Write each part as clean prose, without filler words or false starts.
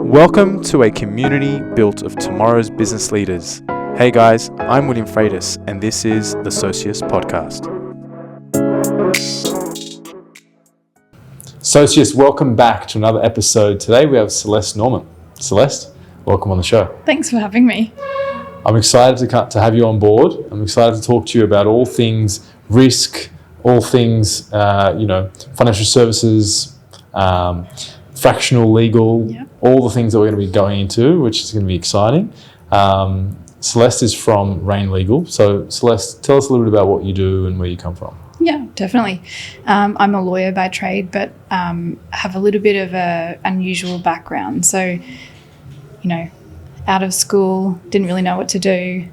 Welcome to a community built of tomorrow's business leaders. Hey guys, I'm William Freitas, and this is the Socius Podcast. Socius, welcome back to another episode. Today we have Celeste Norman. Celeste, welcome on the show. Thanks for having me. I'm excited to have you on board. I'm excited to talk to you about all things risk, all things, financial services, fractional legal, all the things that we're going to be going into, which is going to be exciting. Celeste is from Rayne Legal. So Celeste, tell us a little bit about what you do and where you come from. Yeah, definitely. I'm a lawyer by trade, but have a little bit of an unusual background. So, out of school, didn't really know what to do,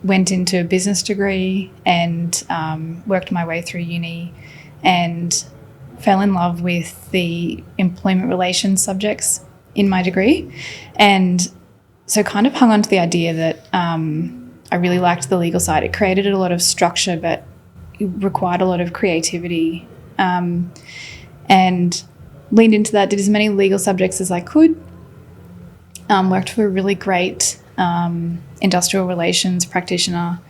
went into a business degree and worked my way through uni and fell in love with the employment relations subjects in my degree. And so kind of hung on to the idea that I really liked the legal side. It created a lot of structure, but it required a lot of creativity, and leaned into that, did as many legal subjects as I could. Worked for a really great industrial relations practitioner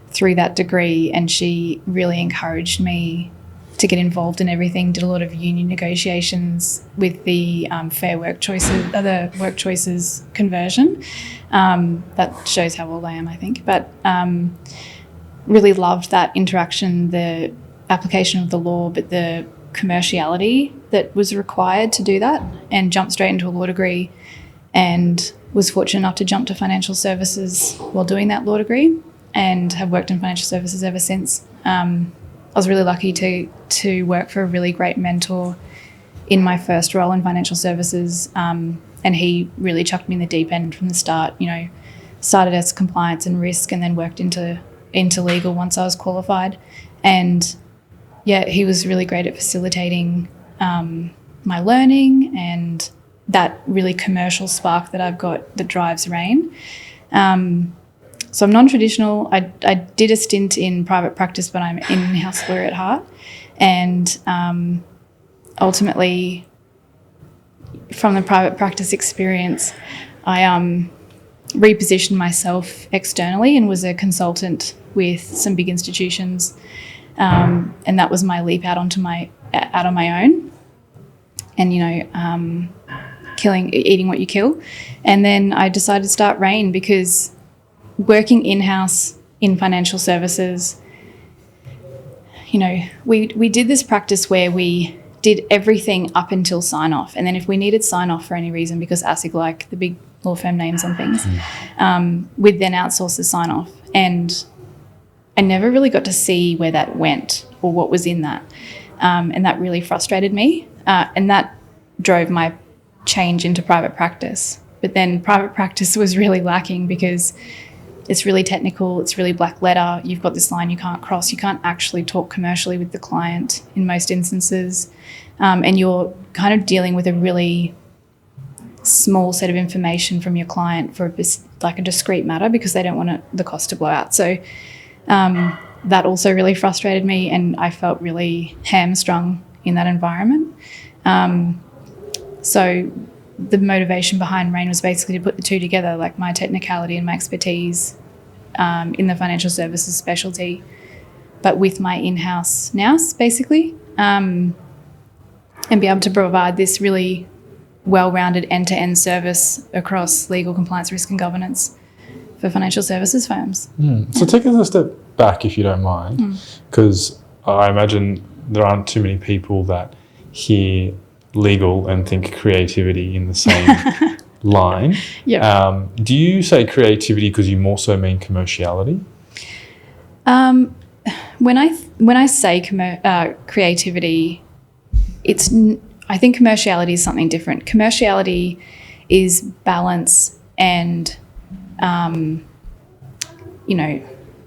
through that degree, and she really encouraged me to get involved in everything. Did a lot of union negotiations with the fair work choices, other work choices conversion. That shows how old I am, I think. But really loved that interaction, the application of the law, but the commerciality that was required to do that, and jumped straight into a law degree, and was fortunate enough to jump to financial services while doing that law degree, and have worked in financial services ever since. I was really lucky to work for a really great mentor in my first role in financial services, and he really chucked me in the deep end from the start. Started as compliance and risk, and then worked into legal once I was qualified. And he was really great at facilitating my learning and that really commercial spark that I've got that drives Rayne. So I'm non-traditional. I did a stint in private practice, but I'm an in-house lawyer at heart. And ultimately, from the private practice experience, I repositioned myself externally and was a consultant with some big institutions. And that was my leap out on my own. And, eating what you kill. And then I decided to start Rayne because working in-house in financial services, we did this practice where we did everything up until sign-off. And then if we needed sign-off for any reason, because ASIC, like the big law firm names on things, we'd then outsource the sign-off. And I never really got to see where that went or what was in that. And that really frustrated me. And that drove my change into private practice. But then private practice was really lacking because it's really technical, it's really black letter, you've got this line you can't cross, you can't actually talk commercially with the client in most instances, and you're kind of dealing with a really small set of information from your client for a discrete matter because they don't want the cost to blow out. So that also really frustrated me, and I felt really hamstrung in that environment. So the motivation behind Rayne was basically to put the two together, like my technicality and my expertise in the financial services specialty, but with my in-house nous, basically, and be able to provide this really well-rounded end-to-end service across legal, compliance, risk and governance for financial services firms. So take us a step back, if you don't mind, because I imagine there aren't too many people that hear legal and think creativity in the same line. Do you say creativity because you more so mean commerciality? When I say creativity, I think commerciality is something different. Commerciality is balance and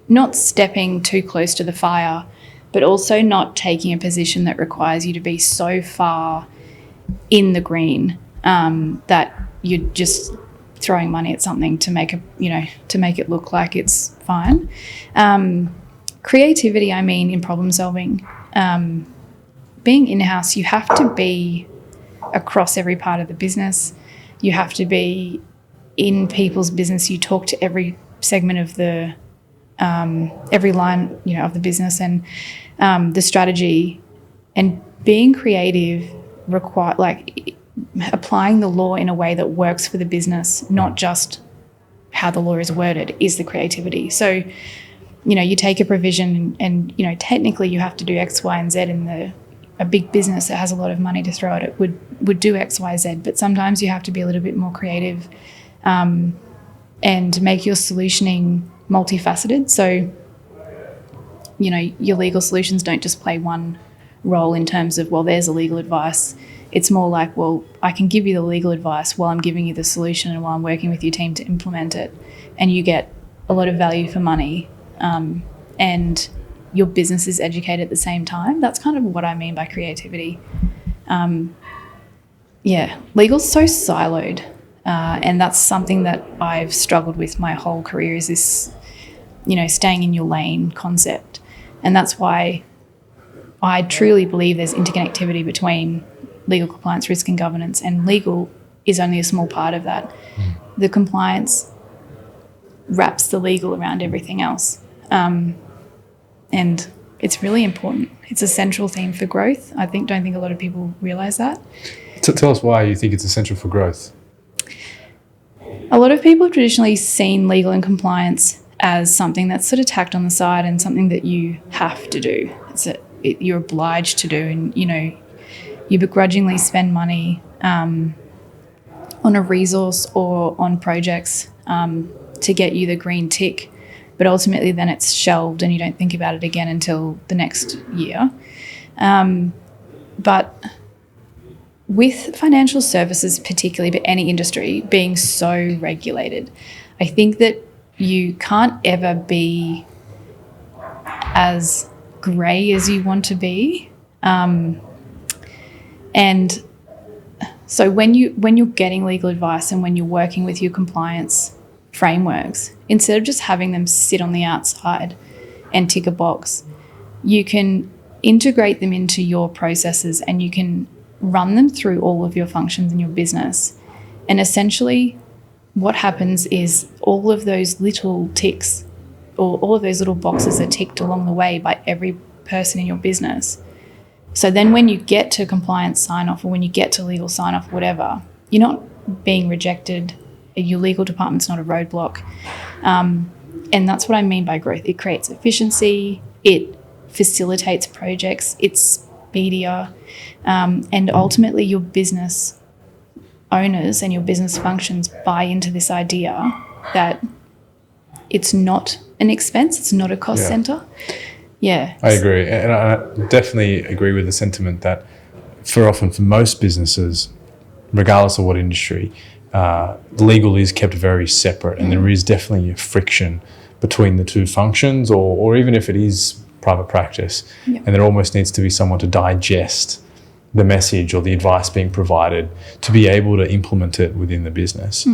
not stepping too close to the fire, but also not taking a position that requires you to be so far in the green that you're just throwing money at something to make it look like it's fine. Creativity, I mean, in problem solving. Being in-house, you have to be across every part of the business. You have to be in people's business. You talk to every segment of the every line, of the business, and the strategy, and being creative applying the law in a way that works for the business, not just how the law is worded, is the creativity. So, you take a provision and technically you have to do X, Y, and Z, and a big business that has a lot of money to throw at it would do X, Y, Z, but sometimes you have to be a little bit more creative and make your solutioning multifaceted. So, your legal solutions don't just play one role in terms of, there's a legal advice. It's more like, I can give you the legal advice while I'm giving you the solution and while I'm working with your team to implement it, and you get a lot of value for money, and your business is educated at the same time. That's kind of what I mean by creativity. Legal's so siloed, and that's something that I've struggled with my whole career, is this, staying in your lane concept. And that's why I truly believe there's interconnectivity between legal compliance, risk and governance, and legal is only a small part of that. The compliance wraps the legal around everything else. And it's really important. It's a central theme for growth. Don't think a lot of people realise that. Tell us why you think it's essential for growth. A lot of people have traditionally seen legal and compliance as something that's sort of tacked on the side and something that you have to do. You're obliged to do, and you begrudgingly spend money on a resource or on projects to get you the green tick, but ultimately then it's shelved and you don't think about it again until the next year. But with financial services particularly, but any industry being so regulated, I think that you can't ever be as grey as you want to be. And so when you're getting legal advice and when you're working with your compliance frameworks, instead of just having them sit on the outside and tick a box, you can integrate them into your processes and you can run them through all of your functions in your business. And essentially what happens is all of those little ticks, or all of those little boxes are ticked along the way by every person in your business. So then when you get to compliance sign-off, or when you get to legal sign-off, whatever, you're not being rejected. Your legal department's not a roadblock. And that's what I mean by growth. It creates efficiency. It facilitates projects. It's speedier. And ultimately your business owners and your business functions buy into this idea that it's not an expense. It's not a cost center. Yeah. I agree. And I definitely agree with the sentiment that for most businesses, regardless of what industry, legal is kept very separate, and there is definitely a friction between the two functions, or even if it is private practice, and there almost needs to be someone to digest the message or the advice being provided to be able to implement it within the business.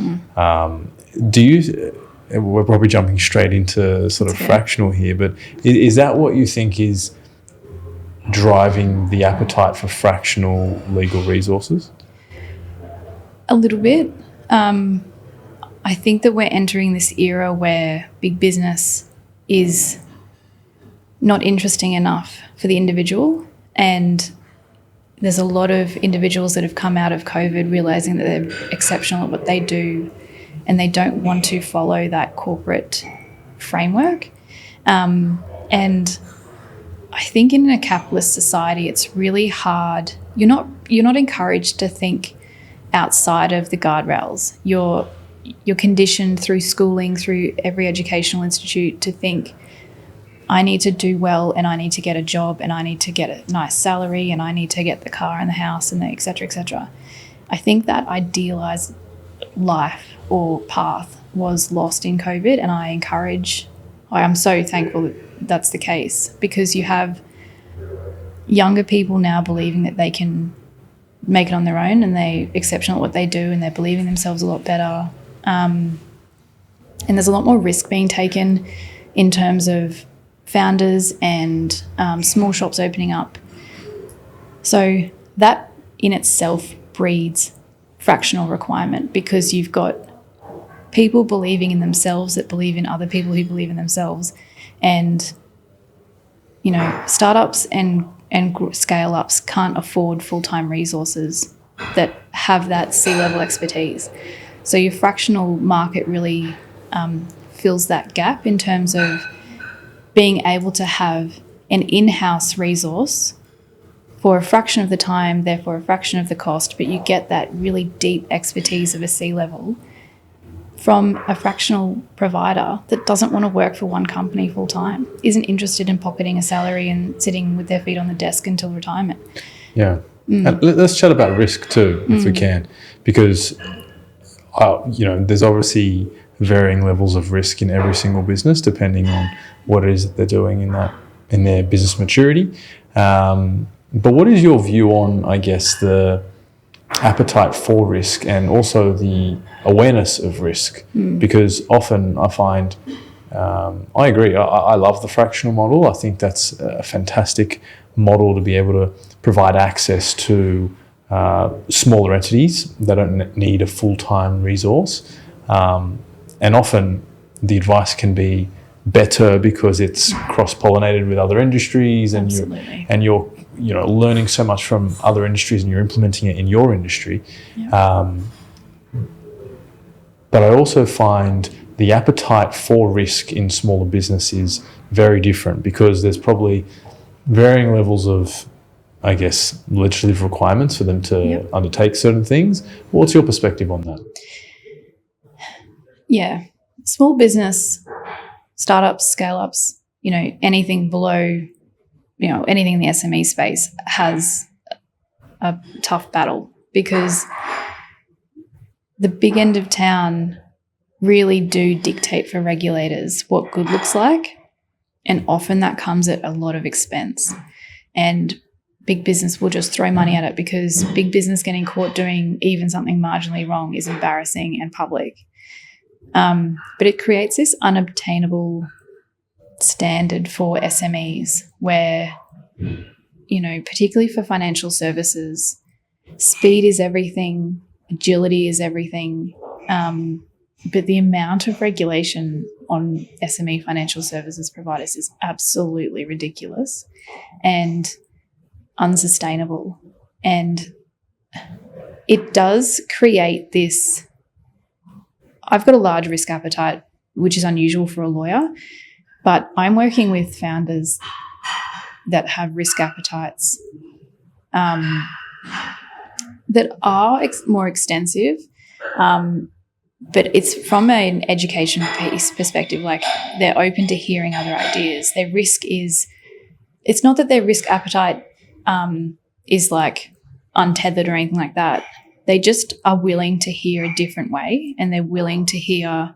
We're probably jumping straight into sort of fractional here, but is that what you think is driving the appetite for fractional legal resources? A little bit. I think that we're entering this era where big business is not interesting enough for the individual, and there's a lot of individuals that have come out of COVID realising that they're exceptional at what they do and they don't want to follow that corporate framework. And I think in a capitalist society, it's really hard. You're not encouraged to think outside of the guardrails. You're conditioned through schooling, through every educational institute, to think, I need to do well and I need to get a job and I need to get a nice salary and I need to get the car and the house and the et cetera, et cetera. I think that idealised life or path was lost in COVID, and I'm so thankful that that's the case, because you have younger people now believing that they can make it on their own and they're exceptional at what they do and they're believing themselves a lot better. And there's a lot more risk being taken in terms of founders and small shops opening up. So that in itself breeds fractional requirement, because you've got people believing in themselves that believe in other people who believe in themselves. And, you know, startups and scale-ups can't afford full-time resources that have that C-level expertise. So your fractional market really fills that gap in terms of being able to have an in-house resource for a fraction of the time, therefore a fraction of the cost, but you get that really deep expertise of a C-level from a fractional provider that doesn't want to work for one company full-time, isn't interested in pocketing a salary and sitting with their feet on the desk until retirement. Yeah. Let's chat about risk too, if we can, because, you know, there's obviously varying levels of risk in every single business depending on what it is that they're doing in their business maturity. But what is your view on, I guess, the appetite for risk and also the awareness of risk? Because often I find, I agree, I love the fractional model. I think that's a fantastic model to be able to provide access to smaller entities that don't need a full-time resource. And often the advice can be better because it's cross-pollinated with other industries, and you're you know, learning so much from other industries and you're implementing it in your industry. But I also find the appetite for risk in smaller business is very different, because there's probably varying levels of, I guess, legislative requirements for them to undertake certain things. What's your perspective on that? Yeah. Small business, startups, scale-ups, you know, anything below, you know, anything in the SME space has a tough battle, because the big end of town really do dictate for regulators what good looks like, and often that comes at a lot of expense. And big business will just throw money at it, because big business getting caught doing even something marginally wrong is embarrassing and public. But it creates this unobtainable standard for SMEs where, you know, particularly for financial services, speed is everything, agility is everything, but the amount of regulation on SME financial services providers is absolutely ridiculous and unsustainable. And it does create this, I've got a large risk appetite, which is unusual for a lawyer, but I'm working with founders that have risk appetites that are more extensive, but it's from an education piece perspective. Like, they're open to hearing other ideas. Their risk is, it's not that their risk appetite is like untethered or anything like that. They just are willing to hear a different way, and they're willing to hear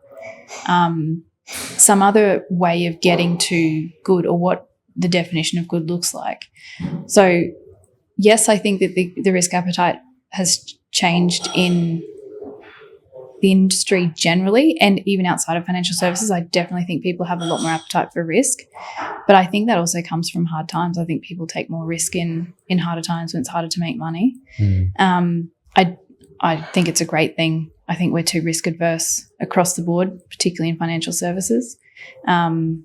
some other way of getting to good, or what the definition of good looks like. So, yes, I think that the risk appetite has changed in the industry generally, and even outside of financial services. I definitely think people have a lot more appetite for risk, but I think that also comes from hard times. I think people take more risk in harder times when it's harder to make money. I think it's a great thing. I think we're too risk adverse across the board, particularly in financial services. And,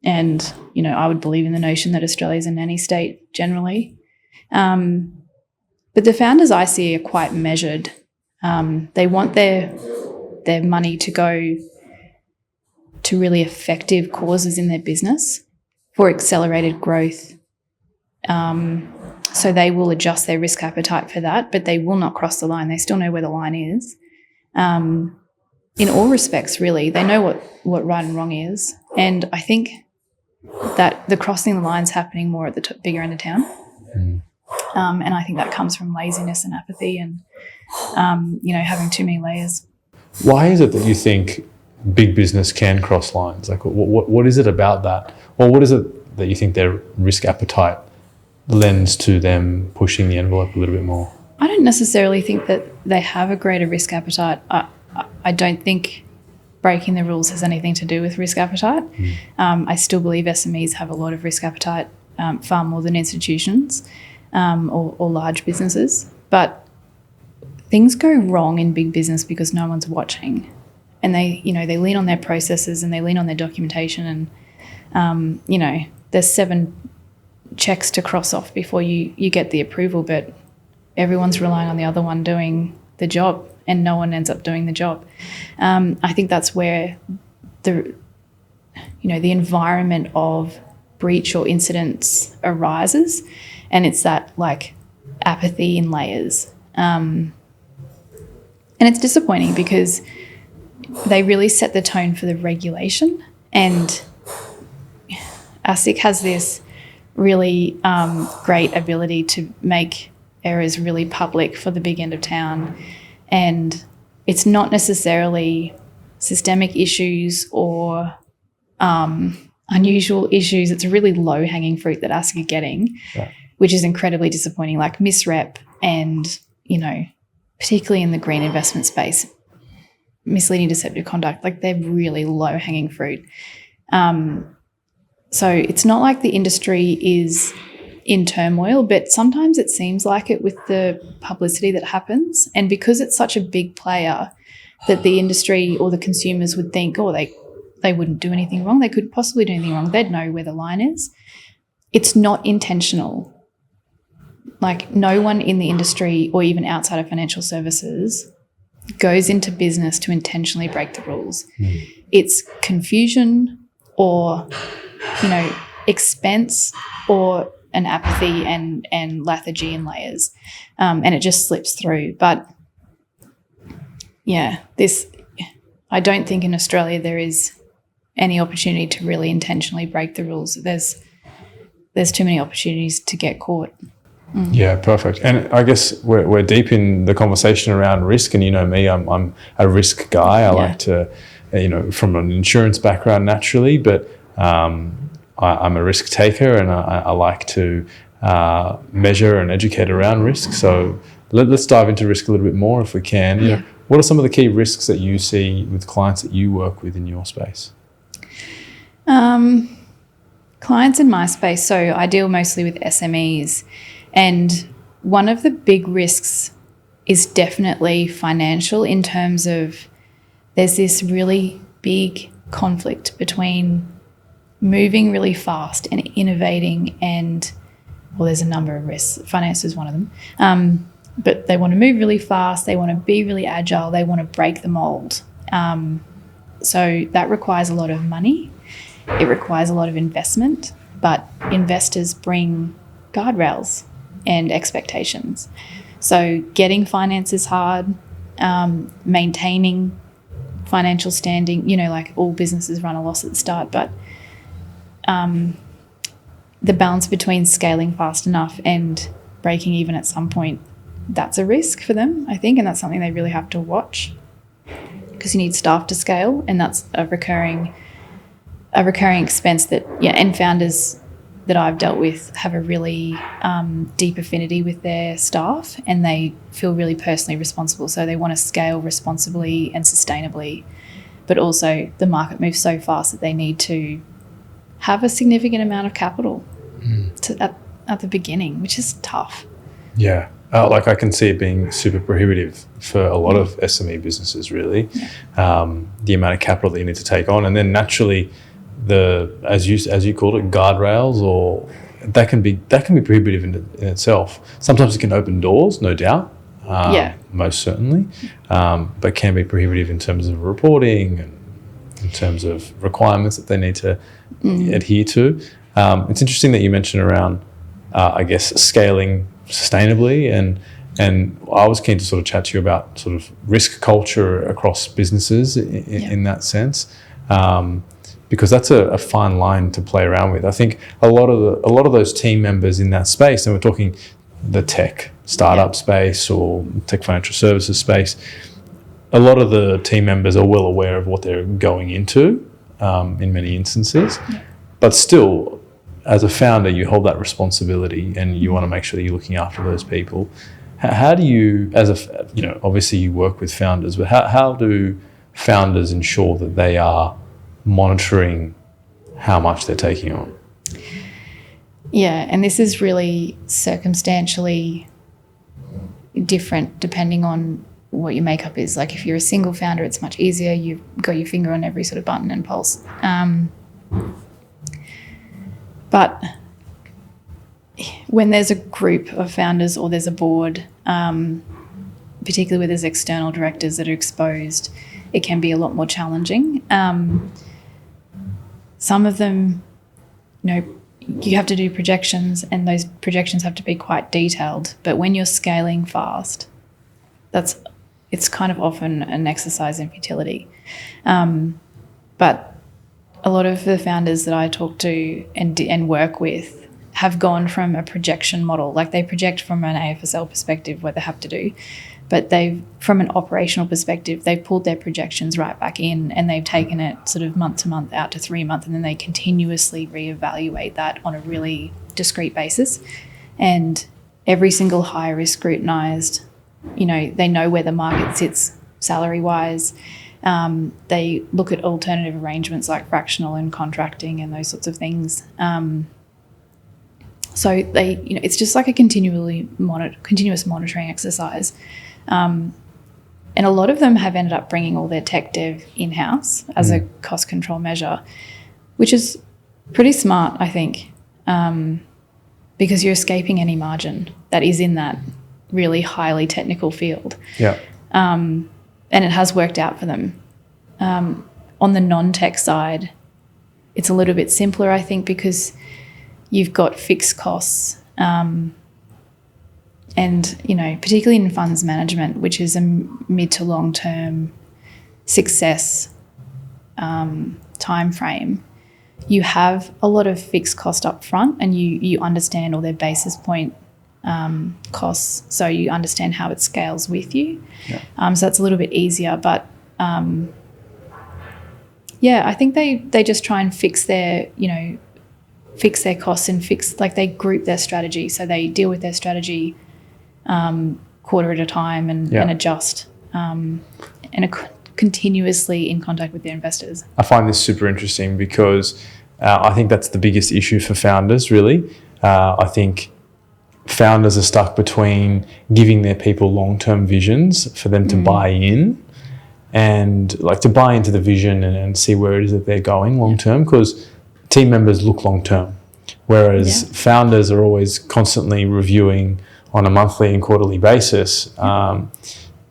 you know, I would believe in the notion that Australia is a nanny state generally. But the founders I see are quite measured. They want their money to go to really effective causes in their business for accelerated growth. So they will adjust their risk appetite for that, but they will not cross the line. They still know where the line is. In all respects, really. They know what right and wrong is. And I think that the crossing the line is happening more at the bigger end of town. And I think that comes from laziness and apathy and, you know, having too many layers. Why is it that you think big business can cross lines? Like, what is it about that? Or what is it that you think their risk appetite lends to them pushing the envelope a little bit more? I don't necessarily think that they have a greater risk appetite. I don't think breaking the rules has anything to do with risk appetite. I still believe SMEs have a lot of risk appetite, far more than institutions or large businesses. But things go wrong in big business because no one's watching, and they lean on their processes and they lean on their documentation, and there's 7 checks to cross off before you get the approval, but everyone's relying on the other one doing the job and no one ends up doing the job. I think that's where the environment of breach or incidents arises, and it's that like apathy in layers. And it's disappointing because they really set the tone for the regulation, and ASIC has this really great ability to make errors really public for the big end of town, and it's not necessarily systemic issues or unusual issues. It's really low-hanging fruit that ASIC are getting, which is incredibly disappointing, like misrep and, particularly in the green investment space, misleading deceptive conduct, like they're really low-hanging fruit. So it's not like the industry is in turmoil, but sometimes it seems like it with the publicity that happens. And because it's such a big player that the industry or the consumers would think, they wouldn't do anything wrong. They couldn't possibly do anything wrong. They'd know where the line is. It's not intentional. Like no one in the industry or even outside of financial services goes into business to intentionally break the rules. It's confusion or, expense or an apathy and lethargy in layers. And it just slips through. But yeah, I don't think in Australia there is any opportunity to really intentionally break the rules. There's too many opportunities to get caught. Yeah, perfect. And I guess we're deep in the conversation around risk, and you know me, I'm a risk guy. I like to, from an insurance background naturally, but I'm a risk taker, and I like to measure and educate around risk. So let's dive into risk a little bit more if we can. Yeah. What are some of the key risks that you see with clients that you work with in your space? Clients in my space, so I deal mostly with SMEs, and one of the big risks is definitely financial, in terms of there's this really big conflict between moving really fast and innovating, and there's a number of risks. Finance is one of them. But they want to move really fast, they want to be really agile, they want to break the mold. So that requires a lot of money. It requires a lot of investment, but investors bring guardrails and expectations. So getting finance is hard, maintaining financial standing, like all businesses run a loss at the start, but the balance between scaling fast enough and breaking even at some point, that's a risk for them, I think, and that's something they really have to watch, because you need staff to scale, and that's a recurring expense that, and founders that I've dealt with have a really deep affinity with their staff, and they feel really personally responsible. So they want to scale responsibly and sustainably, but also the market moves so fast that they need to have a significant amount of capital at the beginning, which is tough. Yeah. I can see it being super prohibitive for a lot of SME businesses, really. The amount of capital that you need to take on, and then naturally, as you called it, guardrails, or that can be prohibitive in itself. Sometimes it can open doors, no doubt. Most certainly, but can be prohibitive in terms of reporting and in terms of requirements that they need to adhere to. It's interesting that you mentioned around, scaling sustainably, and I was keen to sort of chat to you about sort of risk culture across businesses in that sense, because that's a fine line to play around with. I think a lot of those team members in that space, and we're talking the tech startup space or tech financial services space, a lot of the team members are well aware of what they're going into in many instances, but still, as a founder, you hold that responsibility, and you want to make sure that you're looking after those people. How do you, obviously you work with founders, but how do founders ensure that they are monitoring how much they're taking on? Yeah, and this is really circumstantially different depending on what your makeup is. Like if you're a single founder, it's much easier. You've got your finger on every sort of button and pulse. But when there's a group of founders or there's a board, particularly where there's external directors that are exposed, it can be a lot more challenging. Some of them, you have to do projections, and those projections have to be quite detailed. But when you're scaling fast, it's kind of often an exercise in futility. But a lot of the founders that I talk to and work with have gone from a projection model, like they project from an AFSL perspective where they have to do, but from an operational perspective, they've pulled their projections right back in and they've taken it sort of month to month out to 3 months, and then they continuously reevaluate that on a really discrete basis. And every single hire is scrutinised. They know where the market sits salary-wise. They look at alternative arrangements like fractional and contracting and those sorts of things. So it's just like a continuous monitoring exercise. And a lot of them have ended up bringing all their tech dev in-house as a cost control measure, which is pretty smart, I think, because you're escaping any margin that is in that really highly technical field. Yeah. And it has worked out for them. On the non-tech side, it's a little bit simpler, I think, because you've got fixed costs. And, particularly in funds management, which is a mid to long-term success time frame, you have a lot of fixed cost up front, and you understand all their basis point costs, so you understand how it scales with you. Yeah. So that's a little bit easier. But, I think they just try and fix their costs and they group their strategy. So they deal with their strategy quarter at a time and adjust and are continuously in contact with their investors. I find this super interesting because I think that's the biggest issue for founders, really. I think founders are stuck between giving their people long-term visions for them to buy in and to buy into the vision and see where it is that they're going long-term, because team members look long-term, whereas founders are always constantly reviewing on a monthly and quarterly basis,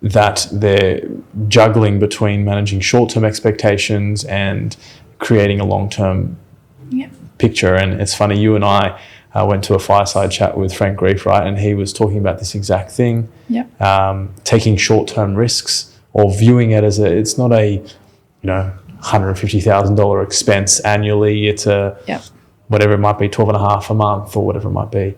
that they're juggling between managing short-term expectations and creating a long-term picture. And it's funny, you and I went to a fireside chat with Frank Grief, right? And he was talking about this exact thing, taking short-term risks or viewing it as it's not a, $150,000 expense annually. It's whatever it might be, 12.5 a month or whatever it might be.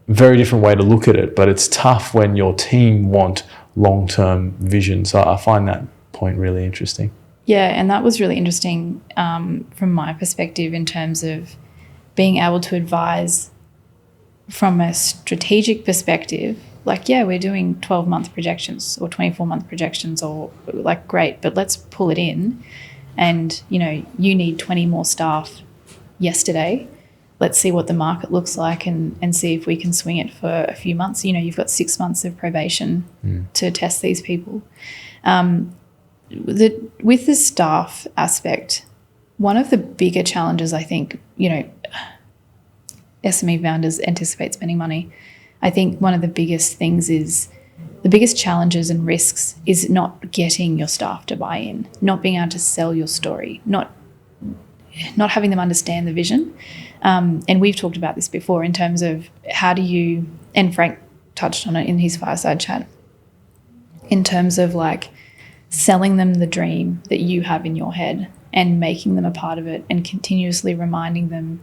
Very different way to look at it, but it's tough when your team want long-term vision. So I find that point really interesting. Yeah, and that was really interesting from my perspective in terms of being able to advise from a strategic perspective. We're doing 12-month projections or 24-month projections, or great, but let's pull it in. And, you need 20 more staff yesterday. Let's see what the market looks like and see if we can swing it for a few months. You've got 6 months of probation to test these people. With the staff aspect, one of the bigger challenges, I think, SME founders anticipate spending money. I think one of the biggest things is the biggest challenges and risks is not getting your staff to buy in, not being able to sell your story, not having them understand the vision. And we've talked about this before in terms of how do you, and Frank touched on it in his fireside chat, in terms of selling them the dream that you have in your head and making them a part of it and continuously reminding them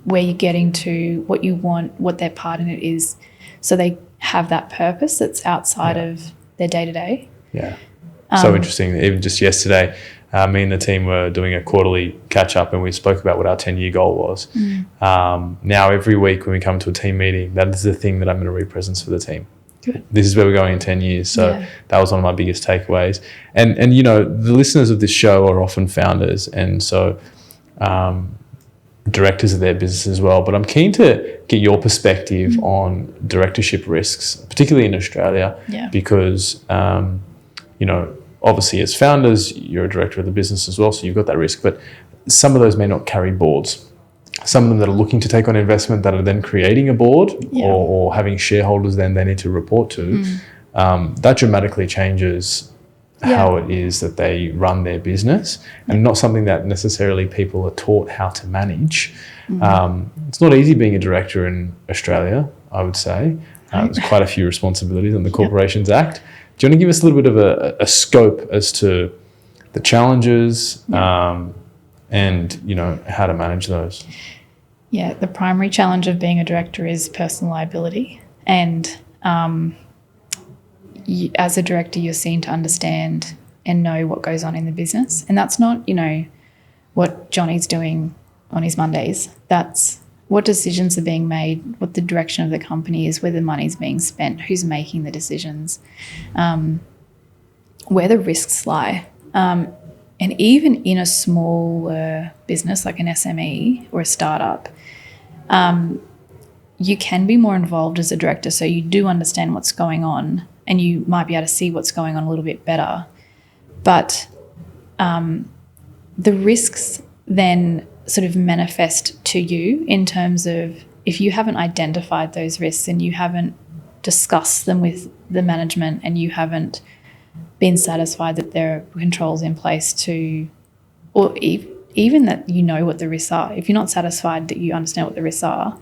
where you're getting to, what you want, what their part in it is, so they have that purpose that's outside of their day-to-day. Yeah. So interesting. Even just yesterday, me and the team were doing a quarterly catch-up and we spoke about what our 10-year goal was. Now every week when we come to a team meeting, that is the thing that I'm going to represent for the team. Good. This is where we're going in 10 years. So that was one of my biggest takeaways. And the listeners of this show are often founders. And so directors of their business as well. But I'm keen to get your perspective on directorship risks, particularly in Australia, because, obviously as founders, you're a director of the business as well, so you've got that risk. But some of those may not carry boards. Some of them that are looking to take on investment that are then creating a board or having shareholders then they need to report to, that dramatically changes how it is that they run their business, and not something that necessarily people are taught how to manage. It's not easy being a director in Australia, I would say. There's quite a few responsibilities on the Corporations Act. Do you want to give us a little bit of a scope as to the challenges and, how to manage those? Yeah, the primary challenge of being a director is personal liability. And as a director, you're seen to understand and know what goes on in the business. And that's not, what Johnny's doing on his Mondays. That's what decisions are being made, what the direction of the company is, where the money's being spent, who's making the decisions, where the risks lie. And even in a smaller business like an SME or a startup, you can be more involved as a director, so you do understand what's going on and you might be able to see what's going on a little bit better. But the risks then sort of manifest to you in terms of if you haven't identified those risks and you haven't discussed them with the management and you haven't been satisfied that there are controls in place to, or even that you know what the risks are. If you're not satisfied that you understand what the risks are,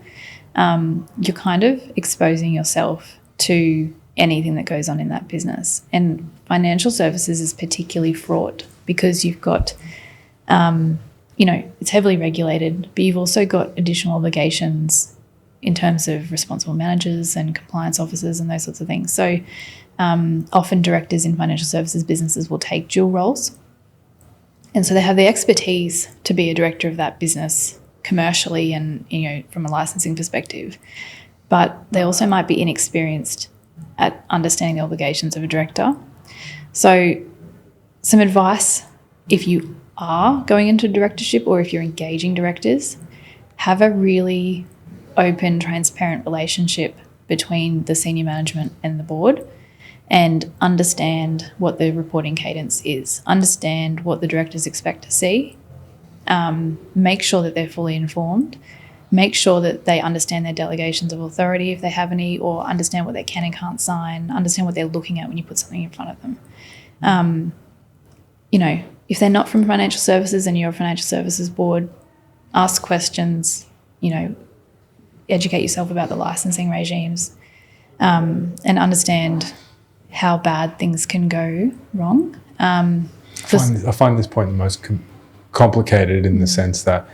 you're kind of exposing yourself to anything that goes on in that business. And financial services is particularly fraught because you've got, it's heavily regulated, but you've also got additional obligations in terms of responsible managers and compliance officers and those sorts of things. So often directors in financial services businesses will take dual roles. And so they have the expertise to be a director of that business commercially and, from a licensing perspective. But they also might be inexperienced at understanding the obligations of a director. So some advice, if you are going into directorship or if you're engaging directors, have a really open, transparent relationship between the senior management and the board, and understand what the reporting cadence is, understand what the directors expect to see, make sure that they're fully informed, make sure that they understand their delegations of authority if they have any, or understand what they can and can't sign, understand what they're looking at when you put something in front of them. If they're not from financial services and you're a financial services board, ask questions, educate yourself about the licensing regimes, and understand how bad things can go wrong. I find this point the most complicated in the sense that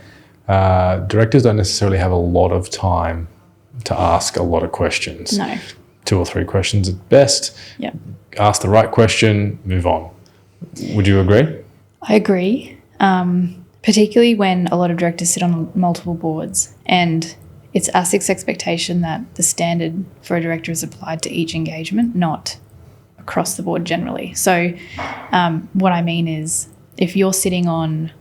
directors don't necessarily have a lot of time to ask a lot of questions. No. 2 or 3 questions at best. Yeah. Ask the right question, move on. Would you agree? I agree, particularly when a lot of directors sit on multiple boards, and it's ASIC's expectation that the standard for a director is applied to each engagement, not across the board generally. So what I mean is if you're sitting on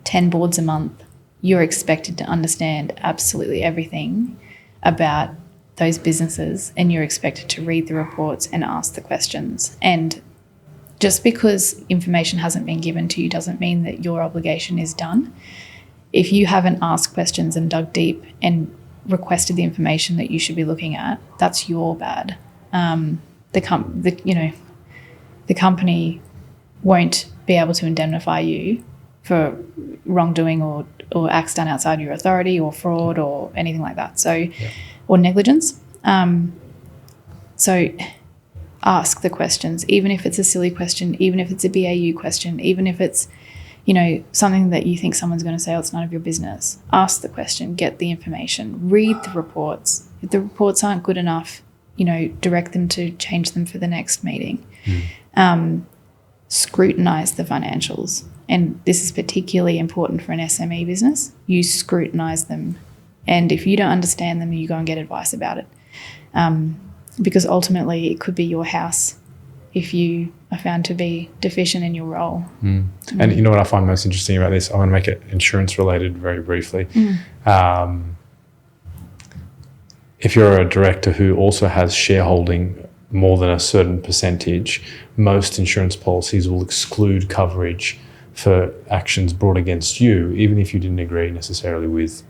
10 boards a month, you're expected to understand absolutely everything about those businesses, and you're expected to read the reports and ask the questions. And just because information hasn't been given to you doesn't mean that your obligation is done. If you haven't asked questions and dug deep and requested the information that you should be looking at, that's your bad. The company won't be able to indemnify you for wrongdoing or acts done outside your authority or fraud or anything like that. So, or negligence. So ask the questions, even if it's a silly question, even if it's a BAU question, even if it's, something that you think someone's going to say, oh, it's none of your business. Ask the question, get the information, read the reports. If the reports aren't good enough, direct them to change them for the next meeting. Scrutinize the financials. And this is particularly important for an SME business. You scrutinize them. And if you don't understand them, you go and get advice about it. Because ultimately it could be your house if you are found to be deficient in your role. And you know what I find most interesting about this? I want to make it insurance related very briefly. If you're a director who also has shareholding more than a certain percentage, most insurance policies will exclude coverage for actions brought against you, even if you didn't agree necessarily with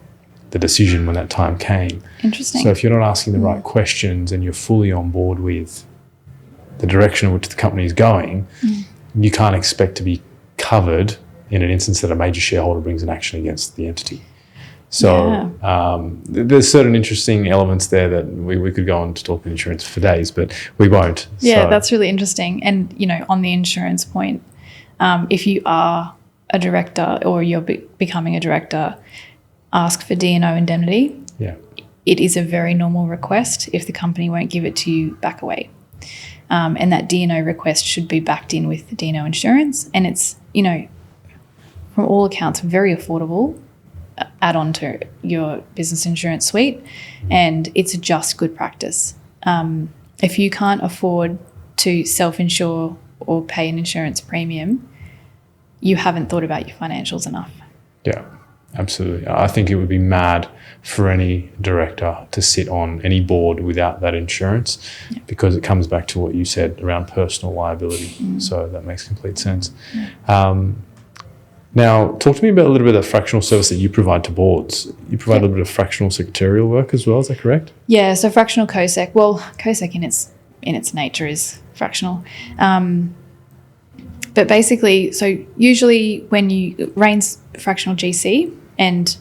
the decision when that time came. Interesting. So if you're not asking the right questions and you're fully on board with the direction in which the company is going, you can't expect to be covered in an instance that a major shareholder brings an action against the entity. So there's certain interesting elements there that we could go on to talk insurance for days, but we won't. Yeah, that's really interesting. And, you know, on the insurance point, if you are a director or you're becoming a director, ask for D&O indemnity. Yeah. It is a very normal request if the company won't give it to you back away. And that D&O request should be backed in with the D&O insurance. And it's, you know, from all accounts, very affordable add on to your business insurance suite, and it's just good practice. If you can't afford to self-insure or pay an insurance premium, you haven't thought about your financials enough. Yeah, absolutely. I think it would be mad for any director to sit on any board without that insurance, because it comes back to what you said around personal liability. So that makes complete sense. Now, talk to me about a little bit of the fractional service that you provide to boards. You provide a little bit of fractional secretarial work as well, is that correct? Yeah, so fractional COSEC. Well, COSEC in its nature is fractional. But basically, so usually when Rayne's fractional GC and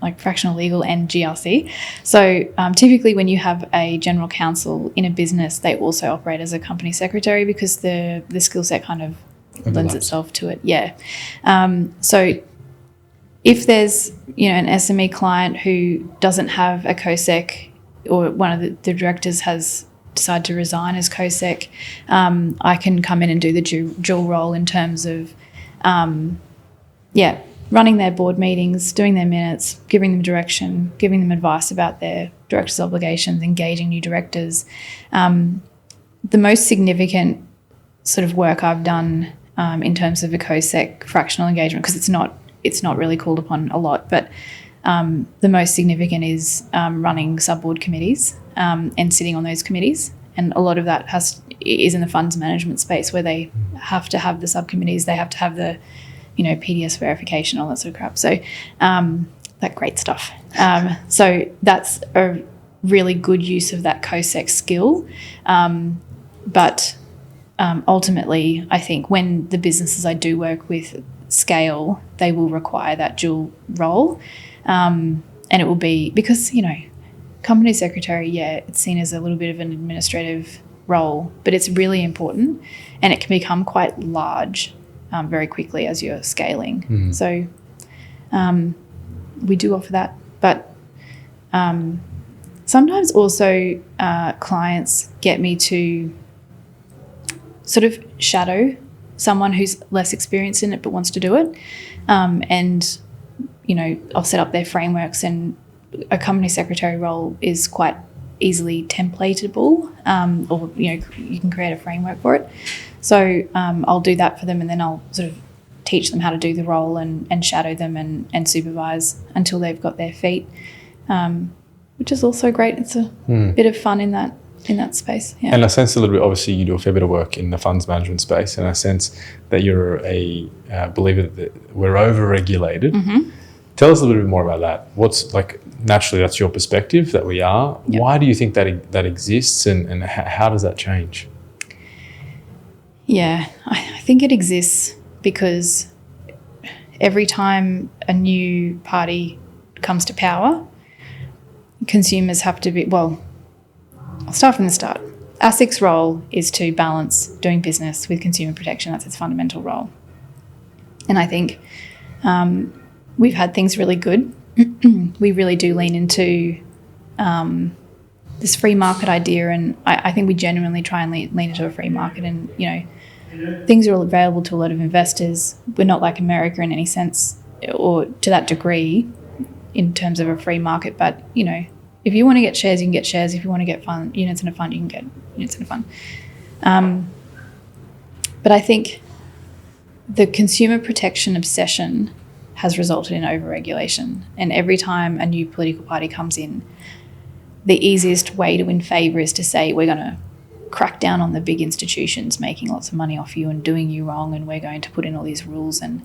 like fractional legal and GRC. So typically when you have a general counsel in a business, they also operate as a company secretary because the skill set kind of lends itself to it. Yeah. So if there's, you know, an SME client who doesn't have a COSEC, or one of the directors has decided to resign as COSEC, I can come in and do the dual role in terms of, running their board meetings, doing their minutes, giving them direction, giving them advice about their directors' obligations, engaging new directors. The most significant sort of work I've done in terms of a COSEC fractional engagement, because it's not really called upon a lot, but the most significant is running sub-board committees and sitting on those committees. And a lot of that is in the funds management space, where they have to have the subcommittees, they have to have the, you know, PDS verification, all that sort of crap. So that great stuff. So that's a really good use of that COSEC skill. But ultimately, I think when the businesses I do work with scale, they will require that dual role. And it will be because, you know, company secretary, it's seen as a little bit of an administrative role, but it's really important, and it can become quite large very quickly as you're scaling. So we do offer that, but sometimes also clients get me to sort of shadow someone who's less experienced in it but wants to do it. And, you know, I'll set up their frameworks, and a company secretary role is quite easily templatable, or, you know, you can create a framework for it. So I'll do that for them, and then I'll sort of teach them how to do the role and shadow them and supervise until they've got their feet, which is also great. It's a bit of fun in that space. Yeah. And I sense a little bit, obviously you do a fair bit of work in the funds management space, and I sense that you're a believer that we're over-regulated. Tell us a little bit more about that. What's, like, naturally that's your perspective that we are. Yep. Why do you think that exists, and how does that change? Yeah, I think it exists because every time a new party comes to power, consumers have to be, well, I'll start from the start. ASIC's role is to balance doing business with consumer protection. That's its fundamental role. And I think we've had things really good. We really do lean into this free market idea, and I think we genuinely try and lean into a free market, and, you know, things are available to a lot of investors. We're not like America in any sense, or to that degree in terms of a free market, but, you know, if you want to get shares, you can get shares. If you want to get units in a fund, you can get units in a fund. But I think the consumer protection obsession has resulted in overregulation. And every time a new political party comes in, the easiest way to win favour is to say we're going to crack down on the big institutions making lots of money off you and doing you wrong, and we're going to put in all these rules. And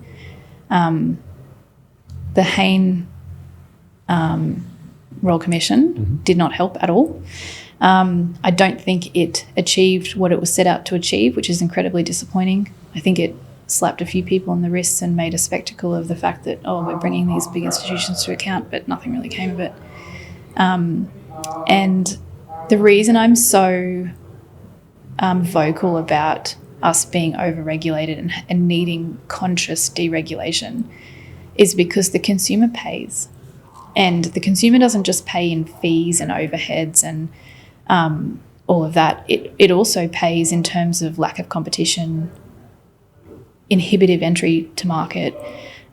the Hayne Royal Commission did not help at all. I don't think it achieved what it was set out to achieve, which is incredibly disappointing. I think it slapped a few people on the wrists and made a spectacle of the fact that, we're bringing these big institutions to account, but nothing really came of it. And the reason I'm so vocal about us being overregulated and needing conscious deregulation is because the consumer pays. And the consumer doesn't just pay in fees and overheads and all of that. It also pays in terms of lack of competition, inhibitive entry to market,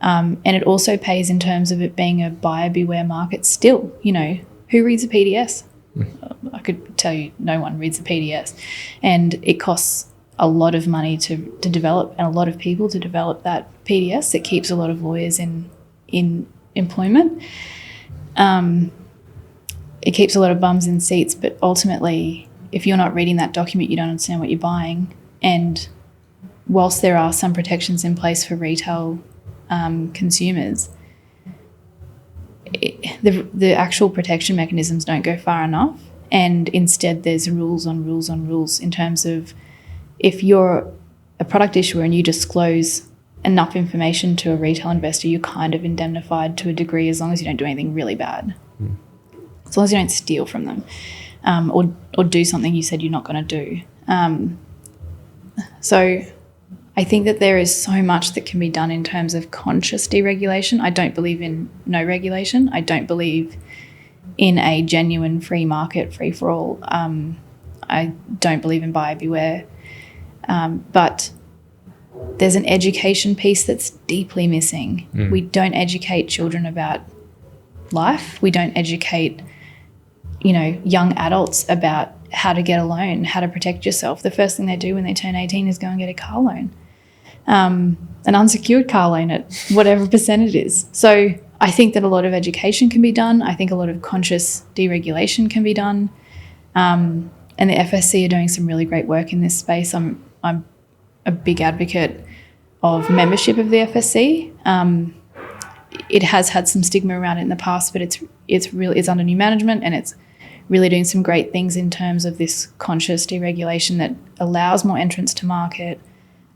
and it also pays in terms of it being a buyer beware market still. Who reads a PDS? I could tell you no one reads a PDS. And it costs a lot of money to develop and a lot of people to develop that PDS. It keeps a lot of lawyers in employment. It keeps a lot of bums in seats, but ultimately, if you're not reading that document, you don't understand what you're buying. And whilst there are some protections in place for retail consumers, the actual protection mechanisms don't go far enough. And instead, there's rules on rules on rules in terms of if you're a product issuer and you disclose enough information to a retail investor, you're kind of indemnified to a degree as long as you don't do anything really bad. As long as you don't steal from them or do something you said you're not going to do. So I think that there is so much that can be done in terms of conscious deregulation. I don't believe in no regulation. I don't believe in a genuine free market, free for all. I don't believe in buyer beware. But there's an education piece that's deeply missing. We don't educate children about life. We don't educate, young adults about how to get a loan, how to protect yourself. The first thing they do when they turn 18 is go and get a car loan, an unsecured car loan at whatever percent it is. So I think that a lot of education can be done. I think a lot of conscious deregulation can be done. And the FSC are doing some really great work in this space. I'm a big advocate of membership of the FSC. It has had some stigma around it in the past, but it's under new management, and it's really doing some great things in terms of this conscious deregulation that allows more entrants to market,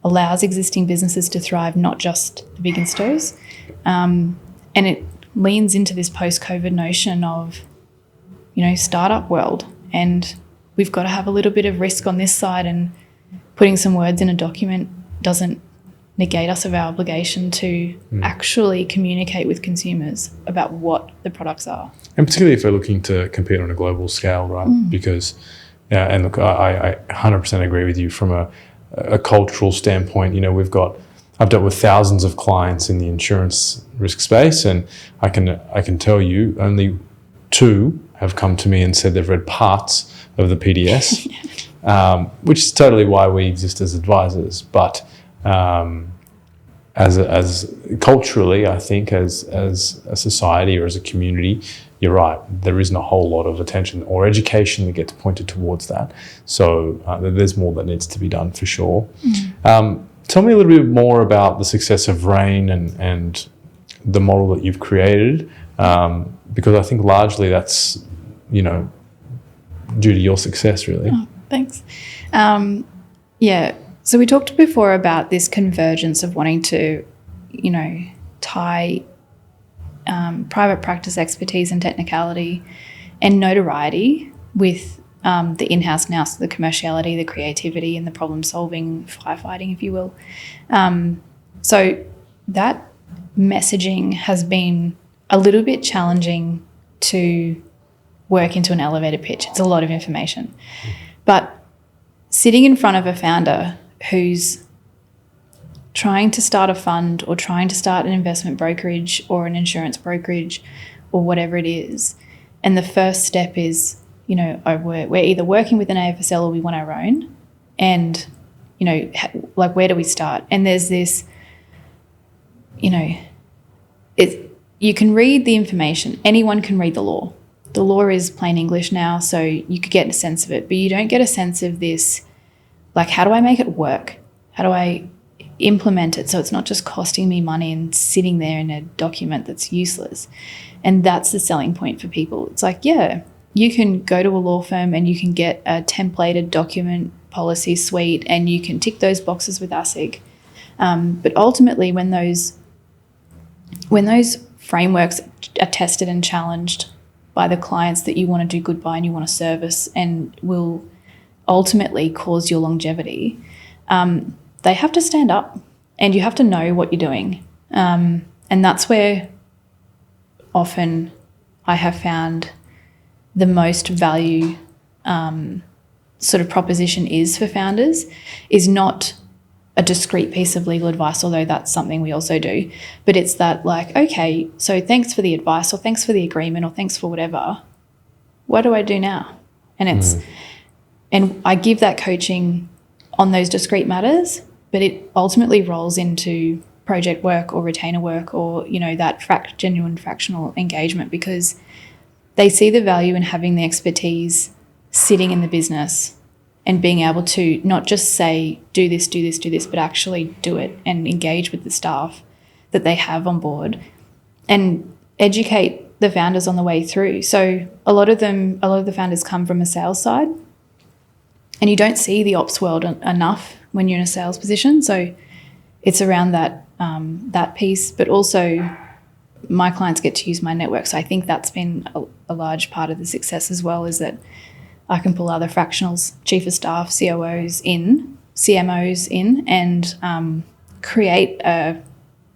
allows existing businesses to thrive, not just the big instos. And it leans into this post-COVID notion of, startup world. And we've got to have a little bit of risk on this side, and putting some words in a document doesn't negate us of our obligation to actually communicate with consumers about what the products are. And particularly if we're looking to compete on a global scale, right? Because, and look, I 100% agree with you from a cultural standpoint. I've dealt with thousands of clients in the insurance risk space, and I can tell you only 2 have come to me and said they've read parts of the PDS, which is totally why we exist as advisors. But as culturally, I think as a society or as a community, you're right, there isn't a whole lot of attention or education that gets pointed towards that. So there's more that needs to be done for sure. Tell me a little bit more about the success of Rayne and the model that you've created, because I think largely that's, due to your success, really. Oh, thanks. So we talked before about this convergence of wanting to, tie private practice expertise and technicality and notoriety with the in-house now, so the commerciality, the creativity and the problem-solving, firefighting, if you will. So that messaging has been a little bit challenging to work into an elevator pitch. It's a lot of information. But sitting in front of a founder who's trying to start a fund or trying to start an investment brokerage or an insurance brokerage or whatever it is, and the first step is, we're either working with an AFSL or we want our own, and like where do we start? And there's this, you can read the information. Anyone can read the law. The law is plain English now, so you could get a sense of it, but you don't get a sense of this, like, how do I make it work? How do I implement it so it's not just costing me money and sitting there in a document that's useless? And that's the selling point for people. It's like, yeah, you can go to a law firm and you can get a templated document policy suite and you can tick those boxes with ASIC. But ultimately, when those frameworks are tested and challenged by the clients that you want to do good by and you want to service and will ultimately cause your longevity, they have to stand up and you have to know what you're doing. And that's where often I have found the most value sort of proposition is for founders, is not a discrete piece of legal advice, although that's something we also do. But it's that, like, okay, so thanks for the advice or thanks for the agreement or thanks for whatever. What do I do now? And and I give that coaching on those discrete matters, but it ultimately rolls into project work or retainer work or, that genuine fractional engagement, because they see the value in having the expertise sitting in the business and being able to not just say, do this, do this, do this, but actually do it and engage with the staff that they have on board and educate the founders on the way through. So a lot of the founders come from a sales side, and you don't see the ops world enough when you're in a sales position. So it's around that piece, but also my clients get to use my network. So I think that's been a large part of the success as well, is that I can pull other fractionals, chief of staff, COOs in, CMOs in, and create a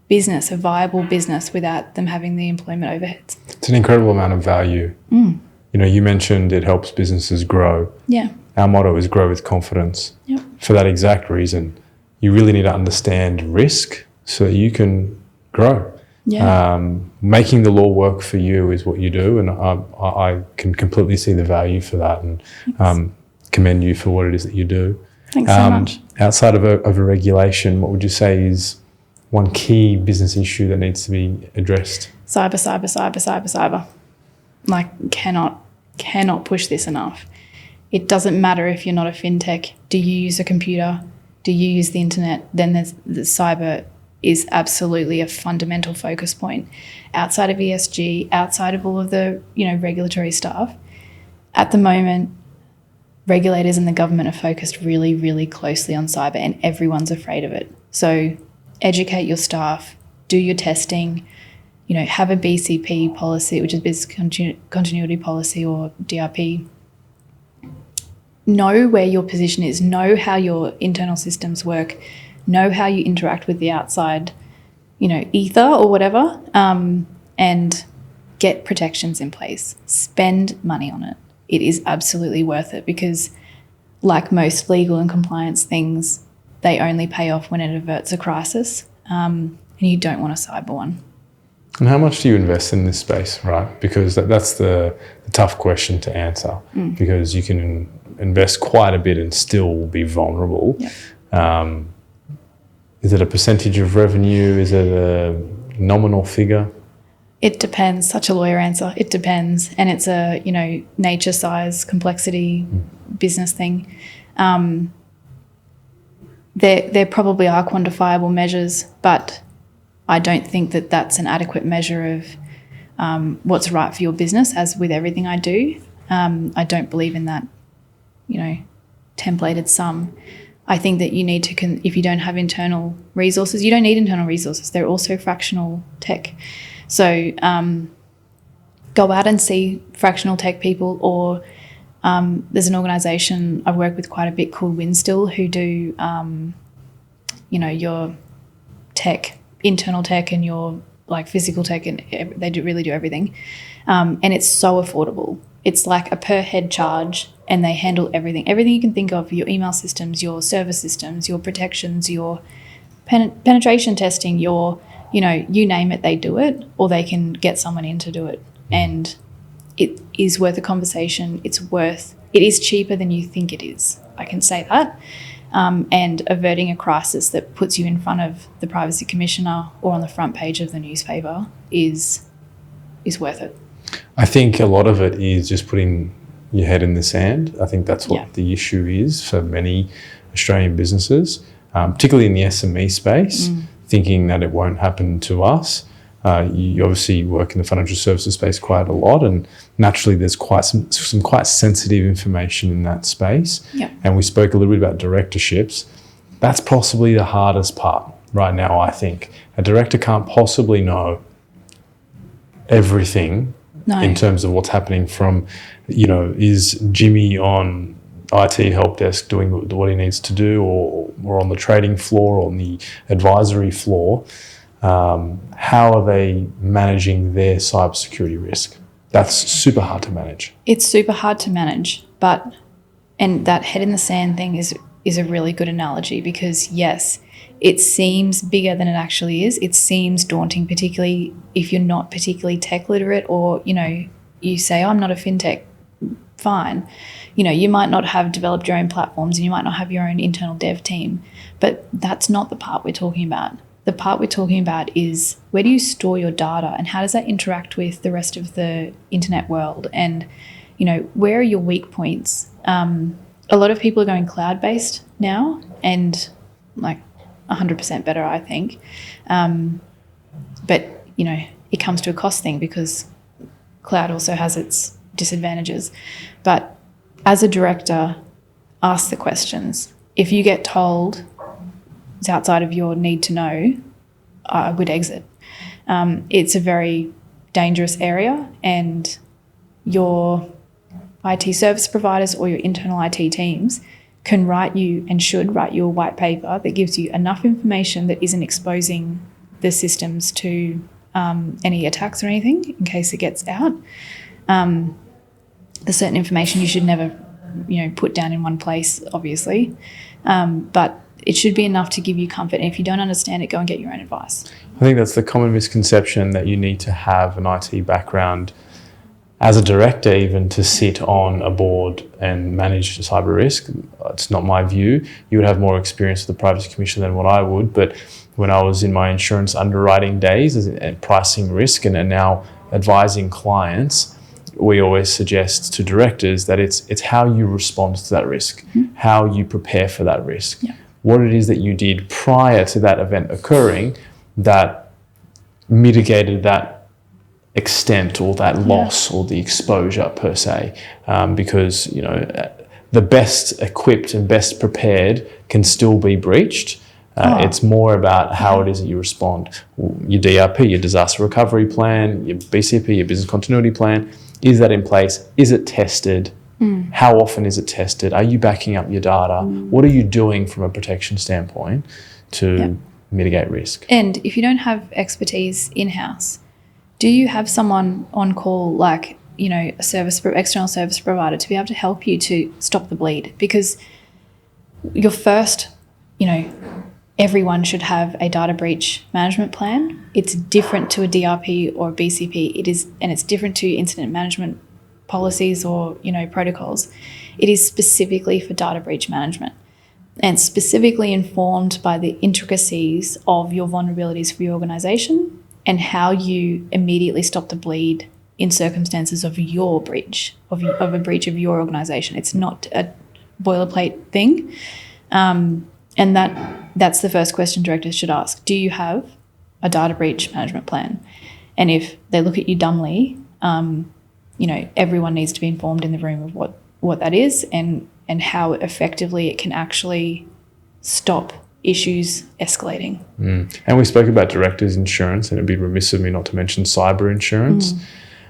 business, a viable business, without them having the employment overheads. It's an incredible amount of value. You mentioned it helps businesses grow. Yeah. Our motto is grow with confidence. Yep. For that exact reason, you really need to understand risk so that you can grow. Yeah. Making the law work for you is what you do, and I can completely see the value for that, and commend you for what it is that you do. Thanks so much. Outside of a regulation, what would you say is one key business issue that needs to be addressed? Cyber. Like, cannot push this enough. It doesn't matter if you're not a fintech. Do you use a computer? Do you use the internet? Then the cyber is absolutely a fundamental focus point. Outside of ESG, outside of all of the regulatory stuff, at the moment, regulators and the government are focused really, really closely on cyber, and everyone's afraid of it. So educate your staff, do your testing, have a BCP policy, which is business continuity policy, or DRP. Know where your position is, know how your internal systems work, know how you interact with the outside, ether or whatever, and get protections in place. Spend money on it. It is absolutely worth it, because like most legal and compliance things, they only pay off when it averts a crisis, and you don't want a cyber one. And how much do you invest in this space, right? Because that's the tough question to answer, because you can invest quite a bit and still be vulnerable. Yep. Is it a percentage of revenue? Is it a nominal figure? It depends. Such a lawyer answer. It depends. And it's a, nature, size, complexity, business thing. There probably are quantifiable measures, but I don't think that that's an adequate measure of what's right for your business, as with everything I do. I don't believe in that, templated sum. I think that you need to, if you don't have internal resources, you don't need internal resources. They're also fractional tech. So go out and see fractional tech people, or there's an organisation I've worked with quite a bit called Winstill, who do, your tech, internal tech, and your physical tech, and they really do everything. And it's so affordable. It's like a per head charge, and they handle everything you can think of: your email systems, your server systems, your protections, your penetration testing, your, you name it, they do it, or they can get someone in to do it. And it is worth a conversation. It is cheaper than you think it is. I can say that. and averting a crisis that puts you in front of the Privacy Commissioner or on the front page of the newspaper is worth it. I think a lot of it is just putting your head in the sand. I think that's what the issue is for many Australian businesses, particularly in the SME space, thinking that it won't happen to us. You obviously work in the financial services space quite a lot, and naturally there's quite some quite sensitive information in that space. Yep. And we spoke a little bit about directorships. That's possibly the hardest part right now, I think. A director can't possibly know everything in terms of what's happening from, is Jimmy on IT help desk doing what he needs to do, or on the trading floor, or on the advisory floor. How are they managing their cybersecurity risk? That's super hard to manage. It's super hard to manage, and that head in the sand thing is a really good analogy, because yes, it seems bigger than it actually is. It seems daunting, particularly if you're not particularly tech literate, or, you say, I'm not a fintech, fine. You might not have developed your own platforms, and you might not have your own internal dev team, but that's not the part we're talking about. The part we're talking about is, where do you store your data, and how does that interact with the rest of the internet world? And, where are your weak points? A lot of people are going cloud-based now, and 100% better, I think. But, it comes to a cost thing, because cloud also has its disadvantages. But as a director, ask the questions. If you get told it's outside of your need to know, I would exit. It's a very dangerous area, and your IT service providers or your internal IT teams can write you, and should write you, a white paper that gives you enough information that isn't exposing the systems to any attacks or anything in case it gets out. There's certain information you should never, put down in one place, obviously, but it should be enough to give you comfort. And if you don't understand it, go and get your own advice. I think that's the common misconception, that you need to have an IT background as a director even to sit on a board and manage cyber risk. It's not my view. You would have more experience with the Privacy Commission than what I would. But when I was in my insurance underwriting days and pricing risk and now advising clients, we always suggest to directors that it's how you respond to that risk, how you prepare for that risk, what it is that you did prior to that event occurring that mitigated that extent or that loss or the exposure per se, because the best equipped and best prepared can still be breached. It's more about how it is that you respond. Your DRP, your disaster recovery plan, your BCP, your business continuity plan, is that in place? Is it tested? How often is it tested? Are you backing up your data? What are you doing from a protection standpoint to mitigate risk? And if you don't have expertise in-house, do you have someone on call, like, a external service provider, to be able to help you to stop the bleed? Because your first, everyone should have a data breach management plan. It's different to a DRP or a BCP. And it's different to incident management policies or, protocols. It is specifically for data breach management, and specifically informed by the intricacies of your vulnerabilities for your organisation and how you immediately stop the bleed in circumstances of your breach, of a breach of your organisation. It's not a boilerplate thing. And that's the first question directors should ask. Do you have a data breach management plan? And if they look at you dumbly, everyone needs to be informed in the room of what that is and how effectively it can actually stop issues escalating. And we spoke about directors' insurance, and it'd be remiss of me not to mention cyber insurance.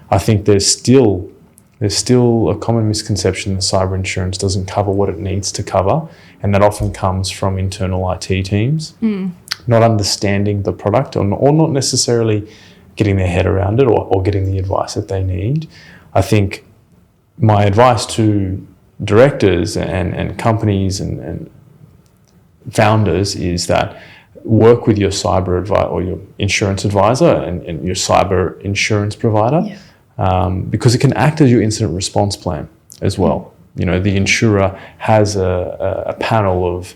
I think there's still a common misconception that cyber insurance doesn't cover what it needs to cover, and that often comes from internal IT teams not understanding the product or not necessarily getting their head around it or getting the advice that they need. I think my advice to directors and companies and founders is that work with your cyber advisor or your insurance advisor and your cyber insurance provider, because it can act as your incident response plan as well. the insurer has a panel of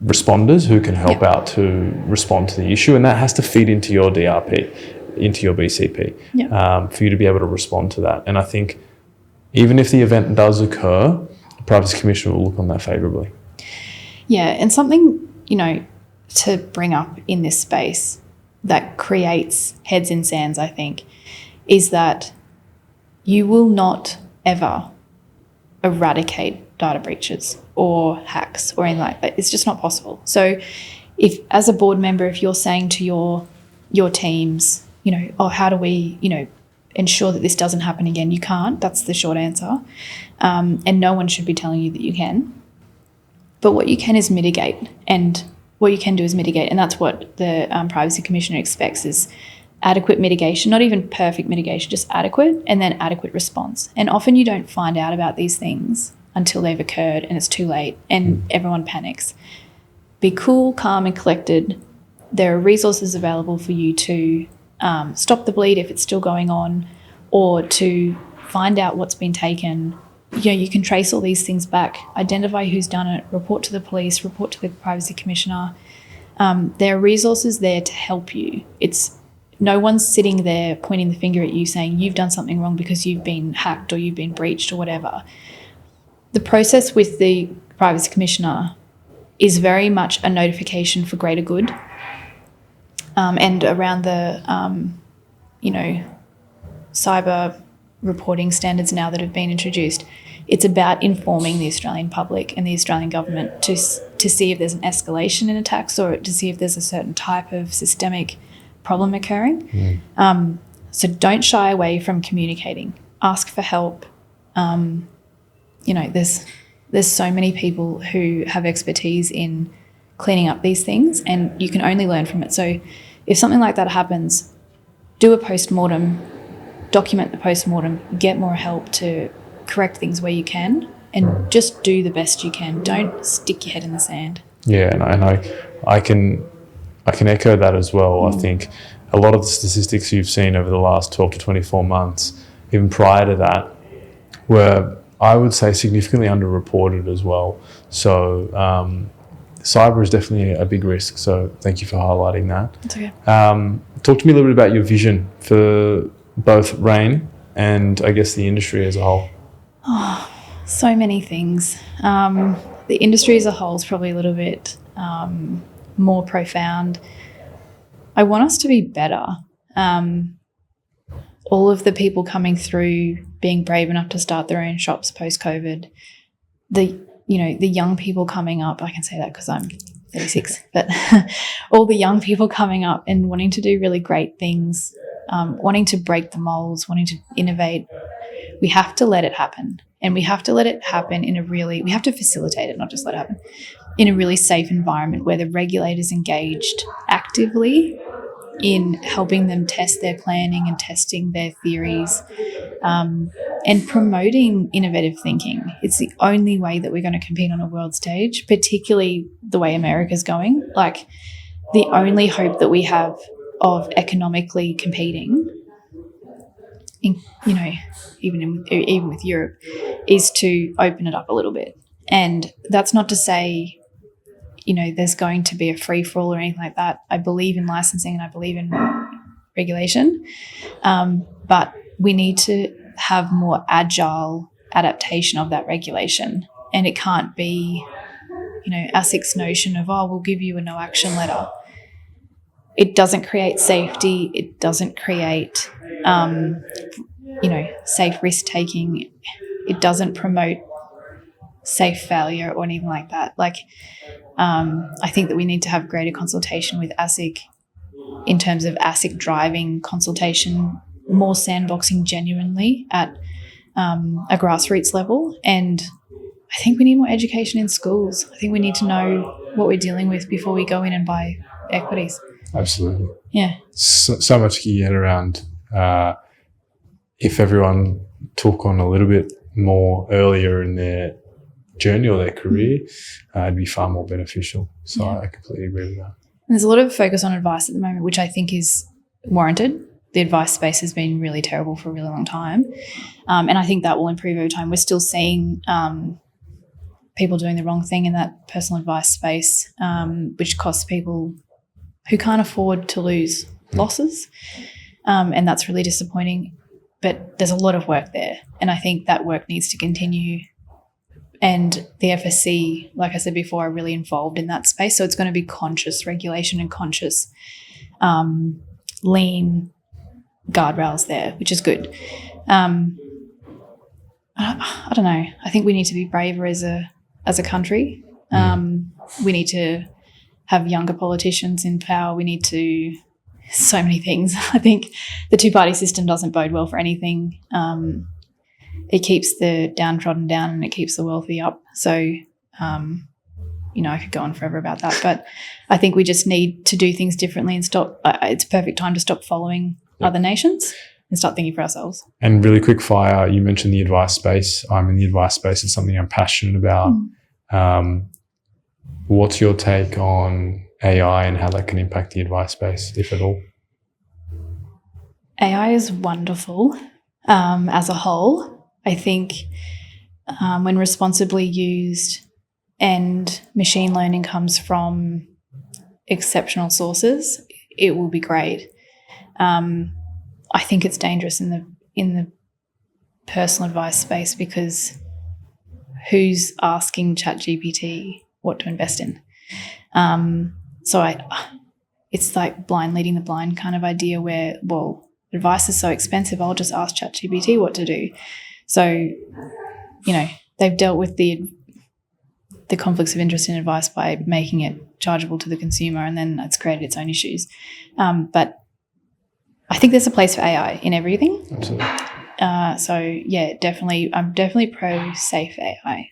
responders who can help out to respond to the issue, and that has to feed into your DRP, into your BCP, for you to be able to respond to that. And I think even if the event does occur, the Privacy Commissioner will look on that favourably. Yeah, and something, to bring up in this space that creates heads in sands, I think, is that you will not ever eradicate data breaches or hacks or anything like that. It's just not possible. So if, as a board member, if you're saying to your teams, how do we, ensure that this doesn't happen again? You can't. That's the short answer. And no one should be telling you that you can. But what you can is mitigate, and what you can do is mitigate, and that's what the Privacy Commissioner expects is adequate mitigation, not even perfect mitigation, just adequate, and then adequate response. And often you don't find out about these things until they've occurred and it's too late and everyone panics. Be cool, calm and collected. There are resources available for you to stop the bleed if it's still going on, or to find out what's been taken. You can trace all these things back, identify who's done it, report to the police, report to the Privacy Commissioner. There are resources there to help you. It's no one's sitting there pointing the finger at you saying you've done something wrong because you've been hacked or you've been breached or whatever. The process with the Privacy Commissioner is very much a notification for greater good. And around the, cyber reporting standards now that have been introduced, it's about informing the Australian public and the Australian government to see if there's an escalation in attacks or to see if there's a certain type of systemic problem occurring. So don't shy away from communicating. Ask for help. There's so many people who have expertise in cleaning up these things, and you can only learn from it. So if something like that happens, do a post-mortem, document the post-mortem, get more help to correct things where you can, and just do the best you can. Don't stick your head in the sand. Yeah, and I can echo that as well. I think a lot of the statistics you've seen over the last 12 to 24 months, even prior to that, were, I would say, significantly underreported as well. So cyber is definitely a big risk. So thank you for highlighting that. That's okay. Talk to me a little bit about your vision for both Rayne and I guess the industry as a whole. Oh, so many things. The industry as a whole is probably a little bit more profound. I want us to be better. All of the people coming through, being brave enough to start their own shops post-COVID, the young people coming up, I can say that because I'm 36, but all the young people coming up and wanting to do really great things, wanting to break the molds, wanting to innovate, we have to let it happen. And we have to let it happen we have to facilitate it, not just let it happen, in a really safe environment where the regulator's engaged actively in helping them test their planning and testing their theories, and promoting innovative thinking. It's the only way that we're going to compete on a world stage, particularly the way America's going. Like, the only hope that we have of economically competing, even with Europe, is to open it up a little bit. And that's not to say, there's going to be a free-for-all or anything like that. I believe in licensing and I believe in regulation, but we need to have more agile adaptation of that regulation. And it can't be, ASIC's notion of, we'll give you a no-action letter. It doesn't create safety. It doesn't create, safe risk-taking. It doesn't promote safe failure or anything like that. I think that we need to have greater consultation with ASIC in terms of ASIC driving consultation, more sandboxing genuinely at a grassroots level. And I think we need more education in schools. I think we need to know what we're dealing with before we go in and buy equities. Absolutely. Yeah. So much to get around. If everyone took on a little bit more earlier in their journey or their career, it'd be far more beneficial. So I completely agree with that. And there's a lot of focus on advice at the moment, which I think is warranted. the advice space has been really terrible for a really long time. And I think that will improve over time. We're still seeing people doing the wrong thing in that personal advice space, which costs people who can't afford to lose losses. And that's really disappointing. But there's a lot of work there. And I think that work needs to continue. And the FSC, like I said before, are really involved in that space. So it's going to be conscious regulation and conscious lean guardrails there, which is good. I don't know. I think we need to be braver as a country. We need to have younger politicians in power. We need to so many things. I think the two-party system doesn't bode well for anything. It keeps the downtrodden down and it keeps the wealthy up. So, I could go on forever about that. But I think we just need to do things differently and stop. It's a perfect time to stop following other nations and start thinking for ourselves. And really quick fire, you mentioned the advice space. I'm in the advice space. It's something I'm passionate about. What's your take on AI and how that can impact the advice space, if at all? AI is wonderful as a whole. I think when responsibly used and machine learning comes from exceptional sources, it will be great. I think it's dangerous in the personal advice space because who's asking ChatGPT what to invest in? It's like blind leading the blind kind of idea where, well, advice is so expensive, I'll just ask ChatGPT what to do. So, they've dealt with the conflicts of interest in advice by making it chargeable to the consumer, and then it's created its own issues. But I think there's a place for AI in everything. Absolutely. Definitely. I'm definitely pro safe AI.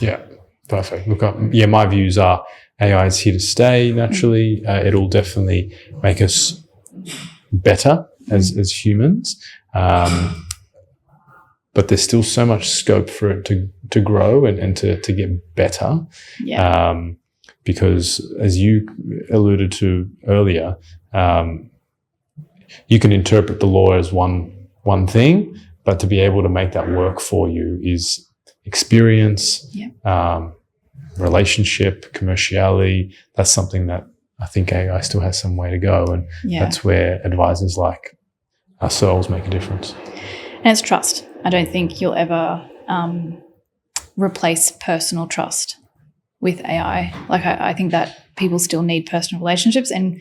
Yeah, perfect. Look, my views are AI is here to stay naturally. It'll definitely make us better as humans. But there's still so much scope for it to grow and to get better. Yeah. Because as you alluded to earlier, you can interpret the law as one thing, but to be able to make that work for you is experience, relationship, commerciality. That's something that I think AI still has some way to go. And that's where advisors like ourselves make a difference. And it's trust. I don't think you'll ever replace personal trust with AI. Like I think that people still need personal relationships, and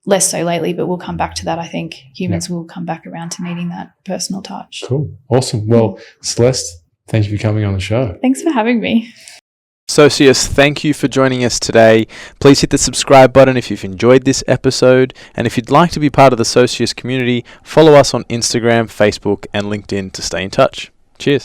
less so lately, but we'll come back to that. I think humans will come back around to needing that personal touch. Cool. Awesome. Well, Celeste, thank you for coming on the show. Thanks for having me. Socius, thank you for joining us today. Please hit the subscribe button if you've enjoyed this episode. And if you'd like to be part of the Socius community, follow us on Instagram, Facebook, and LinkedIn to stay in touch. Cheers.